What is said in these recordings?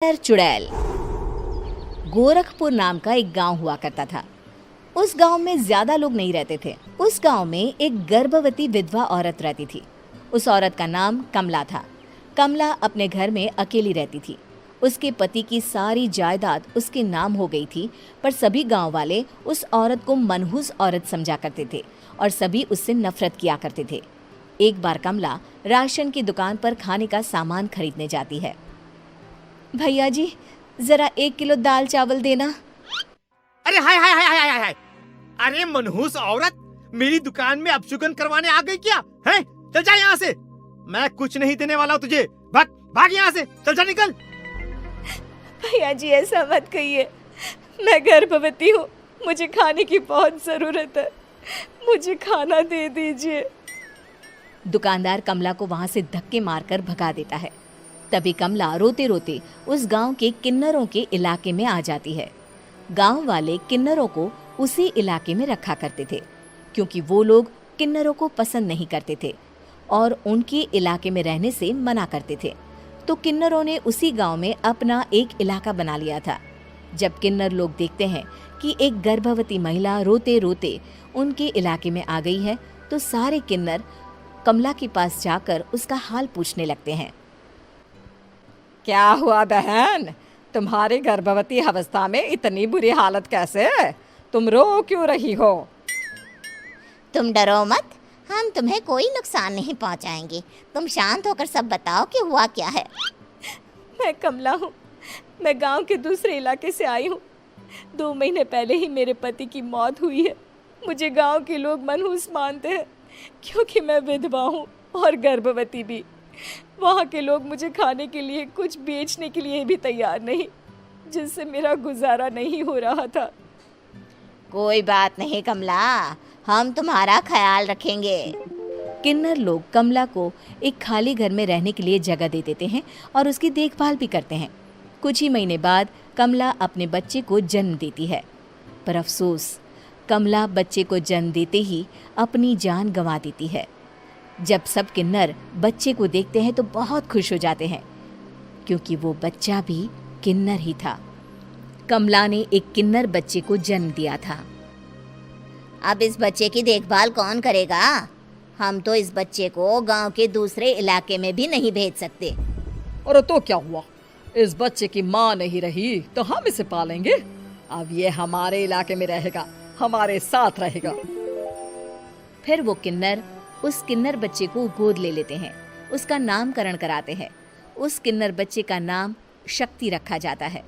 चुड़ैल। गोरखपुर नाम का एक गांव हुआ करता था। उस गांव में ज्यादा लोग नहीं रहते थे। उस गांव में एक गर्भवती विधवा औरत रहती थी। उस औरत का नाम कमला था। कमला अपने घर में अकेली रहती थी। उसके पति की सारी जायदाद उसके नाम हो गई थी, पर सभी गांव वाले उस औरत को मनहूस औरत समझा करते थे और सभी उससे नफरत किया करते थे। एक बार कमला राशन की दुकान पर खाने का सामान खरीदने जाती है। भैया जी, जरा 1 किलो दाल चावल देना। अरे हाय हाय हाय हाय हाय हाय। अरे मनहूस औरत, मेरी दुकान में अपशुगन करवाने आ गई क्या? हैं? चल जा यहाँ से, मैं कुछ नहीं देने वाला हूँ तुझे। भाग भाग यहाँ से, चल जा, निकल। भैया जी, ऐसा मत कहिए, मैं गर्भवती हूँ, मुझे खाने की बहुत जरूरत है, मुझे खाना दे दीजिए। दुकानदार कमला को वहां से धक्के मारकर भगा देता है। तभी कमला रोते रोते उस गांव के किन्नरों के इलाके में आ जाती है। गांव वाले किन्नरों को उसी इलाके में रखा करते थे, क्योंकि वो लोग किन्नरों को पसंद नहीं करते थे और उनके इलाके में रहने से मना करते थे। तो किन्नरों ने उसी गांव में अपना एक इलाका बना लिया था। जब किन्नर लोग देखते हैं कि एक गर्भवती महिला रोते रोते उनके इलाके में आ गई है, तो सारे किन्नर कमला के पास जाकर उसका हाल पूछने लगते हैं। क्या हुआ बहन, तुम्हारी गर्भवती अवस्था में इतनी बुरी हालत कैसे है? तुम रो क्यों रही हो? तुम डरो मत, हम तुम्हें कोई नुकसान नहीं पहुंचाएंगे। तुम शांत होकर सब बताओ कि हुआ क्या है। मैं कमला हूँ, मैं गांव के दूसरे इलाके से आई हूँ। 2 महीने पहले ही मेरे पति की मौत हुई है। मुझे गांव के लोग मनहूस मानते हैं, क्योंकि मैं विधवा हूँ और गर्भवती भी। वहाँ के लोग मुझे खाने के लिए कुछ बेचने के लिए भी तैयार नहीं, जिससे मेरा गुजारा नहीं हो रहा था। कोई बात नहीं कमला, हम तुम्हारा ख्याल रखेंगे। किन्नर लोग कमला को एक खाली घर में रहने के लिए जगह दे देते हैं और उसकी देखभाल भी करते हैं। कुछ ही महीने बाद कमला अपने बच्चे को जन्म देती है, पर अफसोस, कमला बच्चे को जन्म देते ही अपनी जान गंवा देती है। जब सब किन्नर बच्चे को देखते हैं तो बहुत खुश हो जाते हैं, क्योंकि वो बच्चा भी किन्नर ही था। कमला ने एक किन्नर बच्चे को जन्म दिया था। अब इस बच्चे की देखभाल कौन करेगा? हम तो इस बच्चे को गांव के दूसरे इलाके में भी नहीं भेज सकते। और तो क्या हुआ, इस बच्चे की माँ नहीं रही तो हम इसे पालेंगे। अब ये हमारे इलाके में रहेगा, हमारे साथ रहेगा। फिर वो किन्नर उस किन्नर बच्चे को गोद ले लेते हैं, उसका नामकरण कराते हैं। उस किन्नर बच्चे का नाम शक्ति रखा जाता है।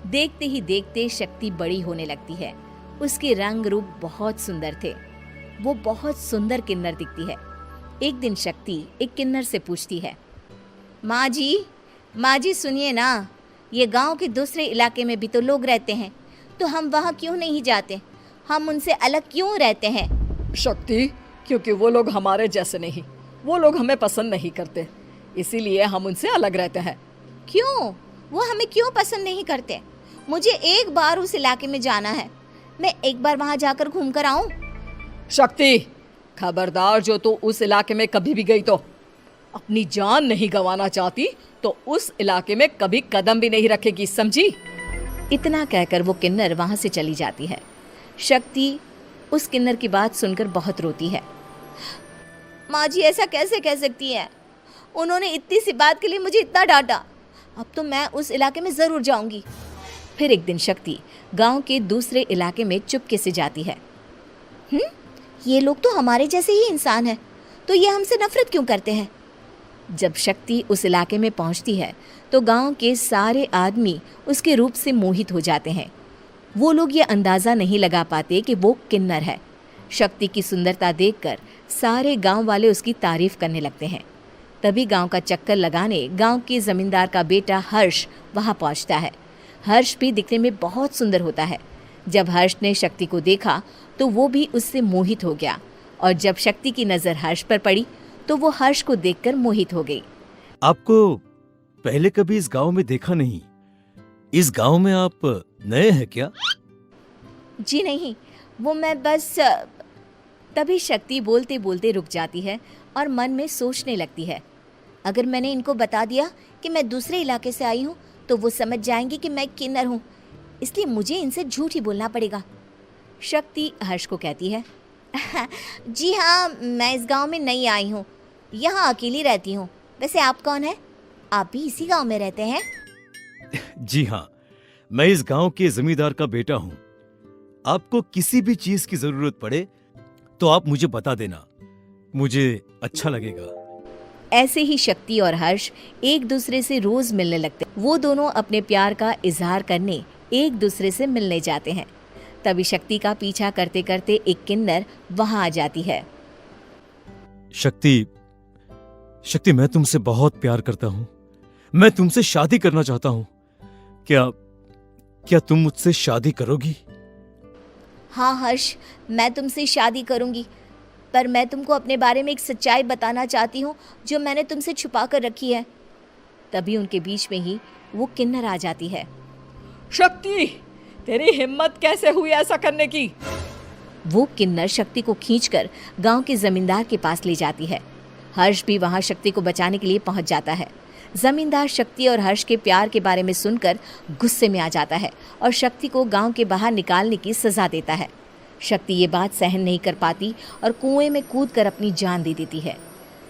देखते ही देखते शक्ति बड़ी होने लगती है। उसके रंग रूप बहुत सुंदर थे। वो बहुत सुंदर किन्नर दिखती है। एक दिन शक्ति एक किन्नर से पूछती है, माँ जी सुनिए ना, ये गांव के दूसरे इलाके में भी तो लोग रहते हैं, तो हम वहाँ क्यों नहीं जाते? हम उनसे अलग क्यों रहते हैं? शक्ति, क्योंकि वो लोग हमारे जैसे नहीं, वो लोग हमें पसंद नहीं करते, इसीलिए हम उनसे अलग रहते हैं। क्यों? वो हमें क्यों पसंद नहीं करते? मुझे एक बार उस इलाके में जाना है, मैं एक बार वहाँ जाकर घूम कर आऊँ। शक्ति, खबरदार, जो तू उस इलाके में कभी भी गई तो अपनी जान नहीं गंवाना चाहती तो उस इलाके में कभी कदम भी नहीं रखेगी, समझी? इतना कहकर वो किन्नर वहाँ से चली जाती है। शक्ति उस किन्नर की बात सुनकर बहुत रोती है। माँ जी, ऐसा कैसे कह सकती हैं? उन्होंने इतनी सी बात के लिए मुझे इतना डांटा। अब तो मैं उस इलाके में ज़रूर जाऊंगी। फिर एक दिन शक्ति गांव के दूसरे इलाके में चुपके से जाती है। ये लोग तो हमारे जैसे ही इंसान हैं, तो ये हमसे नफरत क्यों करते हैं? जब शक्ति उस इलाके में पहुंचती है तो गांव के सारे आदमी उसके रूप से मोहित हो जाते हैं। वो लोग ये अंदाज़ा नहीं लगा पाते कि वो किन्नर है। शक्ति की सुंदरता देखकर सारे गांव वाले उसकी तारीफ करने लगते हैं। तभी गांव का चक्कर लगाने गांव के जमींदार का बेटा हर्ष वहां पहुंचता है। हर्ष भी दिखने में बहुत सुंदर होता है। जब हर्ष ने शक्ति को देखा तो वो भी उससे मोहित हो गया, और जब शक्ति की नज़र हर्ष पर पड़ी तो वो हर्ष को देखकर मोहित हो गई। आपको पहले कभी इस गांव में देखा नहीं। इस गांव में आप नए हैं क्या? जी नहीं, वो मैं बस। तभी शक्ति बोलते बोलते रुक जाती है और मन में सोचने लगती है, अगर मैंने इनको बता दिया कि मैं दूसरे इलाके से आई हूँ तो वो समझ जाएंगे कि मैं किन्नर हूँ, इसलिए मुझे इनसे झूठ ही बोलना पड़ेगा। शक्ति हर्ष को कहती है, जी हाँ, मैं इस गांव में नई आई हूँ, यहाँ अकेली रहती हूँ। वैसे आप कौन है? आप भी इसी गांव में रहते हैं? जी हाँ, मैं इस गांव के जमींदार का बेटा हूँ। आपको किसी भी चीज की जरूरत पड़े तो आप मुझे बता देना, मुझे अच्छा लगेगा। ऐसे ही शक्ति और हर्ष एक दूसरे से रोज मिलने लगते। वो दोनों अपने प्यार का इजहार करने एक दूसरे से मिलने जाते हैं। तभी शक्ति का पीछा करते करते एक किन्नर वहां आ जाती है। शक्ति, शक्ति, मैं तुमसे बहुत प्यार करता हूँ। मैं तुमसे शादी करना चाहता हूँ। क्या तुम मुझसे शादी करोगी? हाँ हर्ष, मैं तुमसे शादी करूँगी, पर मैं तुमको अपने बारे में एक सच्चाई बताना चाहती हूँ जो मैंने तुमसे छुपा कर रखी है। तभी उनके बीच में ही वो किन्नर आ जाती है। शक्ति, तेरी हिम्मत कैसे हुई ऐसा करने की? वो किन्नर शक्ति को खींचकर गांव के जमींदार के पास ले जाती है। हर्ष भी वहां शक्ति को बचाने के लिए पहुंच जाता है। जमींदार शक्ति और हर्ष के प्यार के बारे में सुनकर गुस्से में आ जाता है और शक्ति को गांव के बाहर निकालने की सजा देता है। शक्ति ये बात सहन नहीं कर पाती और कुएं में कूदकर अपनी जान दे देती है।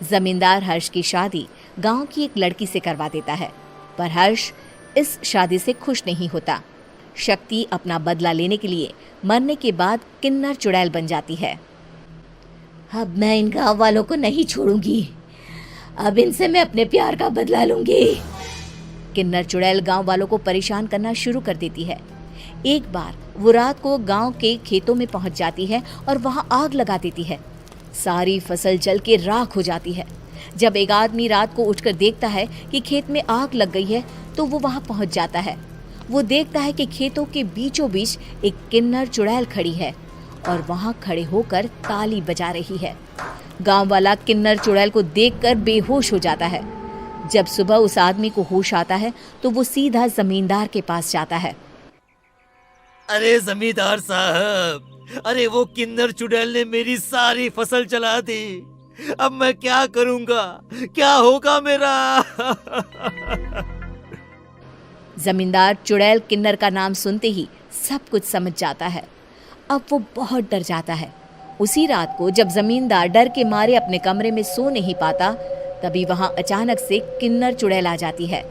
जमींदार हर्ष की शादी गांव की एक लड़की से करवा देता है, पर हर्ष इस शादी से खुश नहीं होता। शक्ति अपना बदला लेने के लिए मरने के बाद किन्नर चुड़ैल बन जाती है। अब मैं इन गाँव वालों को नहीं छोड़ूंगी, अब इनसे मैं अपने प्यार का बदला लूंगी। किन्नर चुड़ैल गांव वालों को परेशान करना शुरू कर देती है। एक बार वो रात को गांव के खेतों में पहुंच जाती है और वहां आग लगा देती है। सारी फसल जल के राख हो जाती है। जब एक आदमी रात को उठकर देखता है कि खेत में आग लग गई है तो वो वहां पहुंच जाता है। वो देखता है कि खेतों के बीचों बीच एक किन्नर चुड़ैल खड़ी है और वहां खड़े होकर ताली बजा रही है। गांव वाला किन्नर चुड़ैल को देखकर बेहोश हो जाता है। जब सुबह उस आदमी को होश आता है तो वो सीधा जमींदार के पास जाता है। अरे जमींदार साहब, अरे वो किन्नर चुड़ैल ने मेरी सारी फसल जला दी। अब मैं क्या करूंगा? क्या होगा मेरा? जमींदार चुड़ैल किन्नर का नाम सुनते ही सब कुछ समझ जाता है। अब वो बहुत डर जाता है। उसी रात को जब जमींदार डर के मारे अपने कमरे में सो नहीं पाता, तभी वहां अचानक से किन्नर चुड़ैल आ जाती है।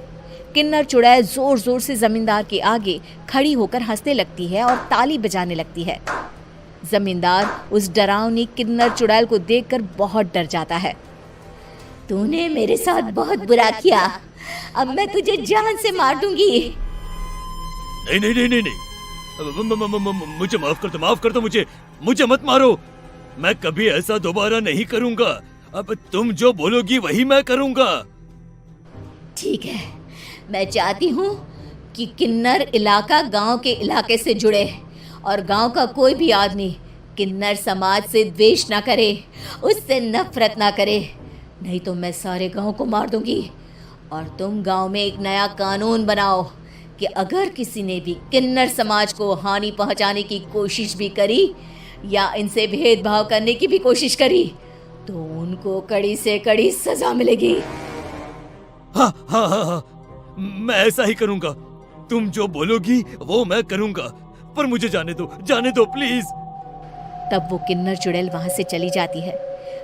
किन्नर चुड़ैल जोर जोर से जमींदार के आगे खड़ी होकर हंसने लगती है और ताली बजाने लगती है। जमींदार उस डरावनी किन्नर चुड़ैल को देखकर बहुत डर जाता है। तूने मेरे साथ बहुत बुरा किया, अब मैं तुझे जान से मार दूंगी। नहीं नहीं नहीं नहीं नहीं, मुझे माफ कर दो, मुझे मत मारो। मैं कभी ऐसा दोबारा नहीं करूंगा। अब तुम जो बोलोगी वही मैं करूंगा। ठीक है, मैं चाहती हूँ कि किन्नर इलाका गांव के इलाके से जुड़े और गांव का कोई भी आदमी किन्नर समाज से द्वेष ना करे, उससे नफरत ना करे, नहीं तो मैं सारे गांव को मार दूंगी। और तुम गांव में एक नया कानून बनाओ कि अगर किसी ने भी किन्नर समाज को हानि पहुंचाने की कोशिश भी करी या इनसे भेदभाव करने की भी कोशिश करी तो उनको कड़ी से कड़ी सजा मिलेगी। हाँ हाँ हाँ हाँ, मैं ऐसा ही करूंगा। तुम जो बोलोगी वो मैं करूंगा, पर मुझे जाने दो प्लीज। तब वो किन्नर चुड़ैल वहां से चली जाती है।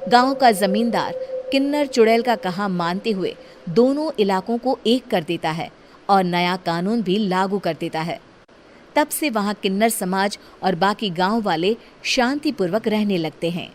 गांव का जमींदार किन्नर चुड़ैल का कहा मानते हुए दोनों इलाकों को एक कर देता है और नया कानून भी लागू कर देता है। तब से वहां किन्नर समाज और बाकी गांव वाले शांतिपूर्वक रहने लगते हैं।